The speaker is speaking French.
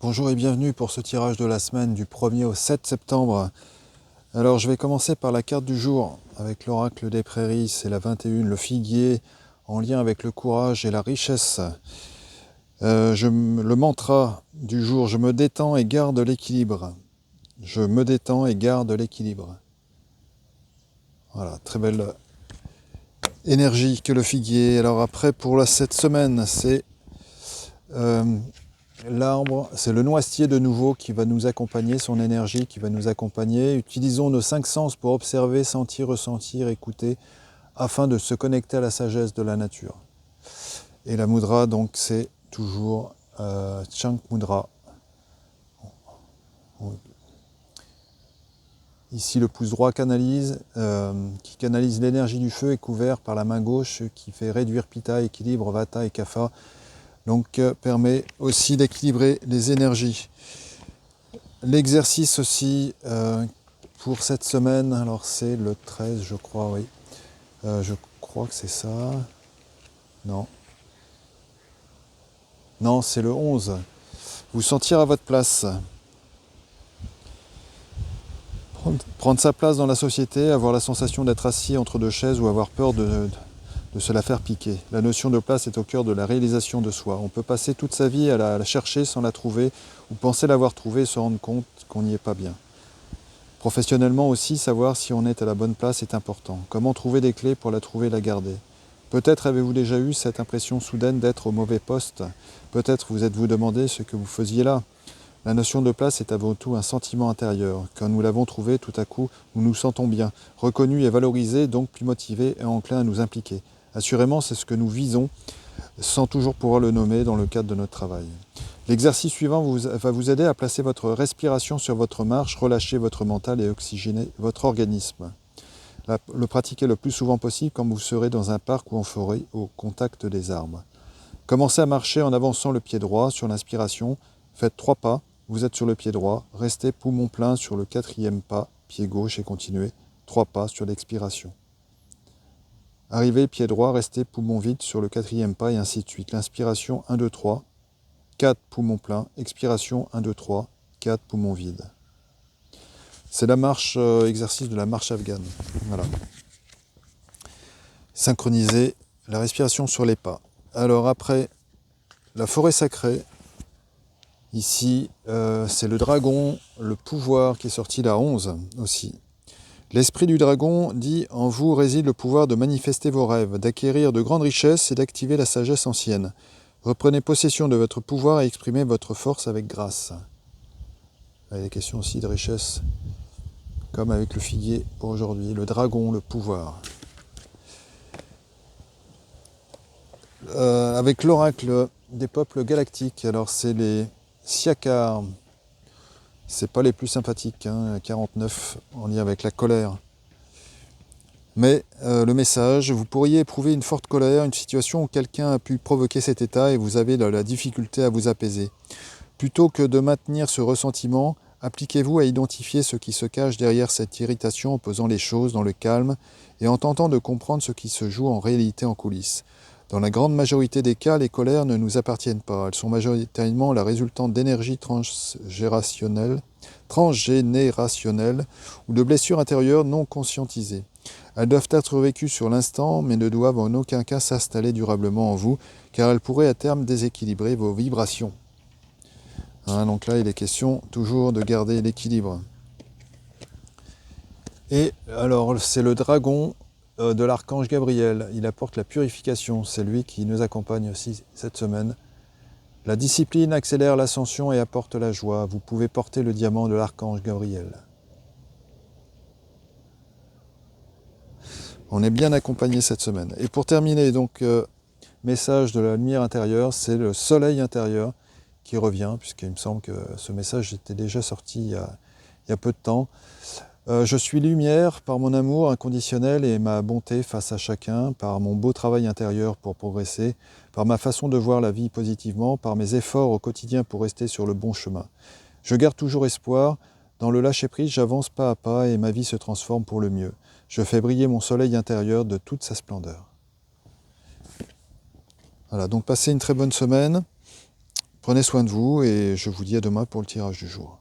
Bonjour et bienvenue pour ce tirage de la semaine du 1er au 7 septembre. Alors je vais commencer par la carte du jour avec l'oracle des prairies, c'est la 21, le figuier en lien avec le courage et la richesse. Le mantra du jour, je me détends et garde l'équilibre. Je me détends et garde l'équilibre. Voilà, très belle énergie que le figuier. Alors après pour cette semaine, c'est l'arbre, c'est le noisetier de nouveau qui va nous accompagner, son énergie qui va nous accompagner. Utilisons nos 5 sens pour observer, sentir, ressentir, écouter, afin de se connecter à la sagesse de la nature. Et la mudra, donc, c'est toujours Chank Mudra. Ici, le pouce droit qui canalise l'énergie du feu, est couvert par la main gauche qui fait réduire Pitta, équilibre, Vata et Kapha. Donc permet aussi d'équilibrer les énergies. L'exercice aussi pour cette semaine, alors c'est le 13 je crois, oui. Je crois que c'est ça. Non. Non, c'est le 11. Vous sentir à votre place. Prendre sa place dans la société, avoir la sensation d'être assis entre deux chaises ou avoir peur de se la faire piquer. La notion de place est au cœur de la réalisation de soi. On peut passer toute sa vie à la chercher sans la trouver, ou penser l'avoir trouvée et se rendre compte qu'on n'y est pas bien. Professionnellement aussi, savoir si on est à la bonne place est important. Comment trouver des clés pour la trouver et la garder? Peut-être avez-vous déjà eu cette impression soudaine d'être au mauvais poste. Peut-être vous êtes-vous demandé ce que vous faisiez là. La notion de place est avant tout un sentiment intérieur. Quand nous l'avons trouvé, tout à coup, nous nous sentons bien, reconnus et valorisés, donc plus motivés et enclins à nous impliquer. Assurément, c'est ce que nous visons, sans toujours pouvoir le nommer dans le cadre de notre travail. L'exercice suivant va vous aider à placer votre respiration sur votre marche, relâcher votre mental et oxygéner votre organisme. Le pratiquer le plus souvent possible quand vous serez dans un parc ou en forêt au contact des arbres. Commencez à marcher en avançant le pied droit sur l'inspiration. Faites 3 pas, vous êtes sur le pied droit. Restez poumon plein sur le 4e pas, pied gauche et continuez. 3 pas sur l'expiration. Arrivez pied droit, restez poumon vide sur le 4e pas et ainsi de suite. L'inspiration 1, 2, 3. 4 poumons pleins, expiration 1, 2, 3, 4 poumons vides. C'est la marche, exercice de la marche afghane. Voilà. Synchroniser la respiration sur les pas. Alors après, la forêt sacrée. Ici, c'est le dragon, le pouvoir qui est sorti la 11 aussi. L'esprit du dragon dit « En vous réside le pouvoir de manifester vos rêves, d'acquérir de grandes richesses et d'activer la sagesse ancienne. Reprenez possession de votre pouvoir et exprimez votre force avec grâce. » Il y a des questions aussi de richesse, comme avec le figuier pour aujourd'hui. Le dragon, le pouvoir. Avec l'oracle des peuples galactiques, alors c'est les Siakars. C'est pas les plus sympathiques, 49, en lien avec la colère. Mais le message, vous pourriez éprouver une forte colère, une situation où quelqu'un a pu provoquer cet état et vous avez la difficulté à vous apaiser. Plutôt que de maintenir ce ressentiment, appliquez-vous à identifier ce qui se cache derrière cette irritation en posant les choses dans le calme et en tentant de comprendre ce qui se joue en réalité en coulisses. Dans la grande majorité des cas, les colères ne nous appartiennent pas. Elles sont majoritairement la résultante d'énergies transgénérationnelles ou de blessures intérieures non conscientisées. Elles doivent être vécues sur l'instant, mais ne doivent en aucun cas s'installer durablement en vous, car elles pourraient à terme déséquilibrer vos vibrations. Donc là, il est question toujours de garder l'équilibre. Et alors, c'est le dragon de l'archange Gabriel. Il apporte la purification. C'est lui qui nous accompagne aussi cette semaine. La discipline accélère l'ascension et apporte la joie. Vous pouvez porter le diamant de l'archange Gabriel. On est bien accompagné cette semaine. Et pour terminer, donc, message de la lumière intérieure, c'est le soleil intérieur qui revient, puisqu'il me semble que ce message était déjà sorti il y a peu de temps. Je suis lumière par mon amour inconditionnel et ma bonté face à chacun, par mon beau travail intérieur pour progresser, par ma façon de voir la vie positivement, par mes efforts au quotidien pour rester sur le bon chemin. Je garde toujours espoir, dans le lâcher-prise j'avance pas à pas et ma vie se transforme pour le mieux. Je fais briller mon soleil intérieur de toute sa splendeur. Voilà, donc passez une très bonne semaine. Prenez soin de vous et je vous dis à demain pour le tirage du jour.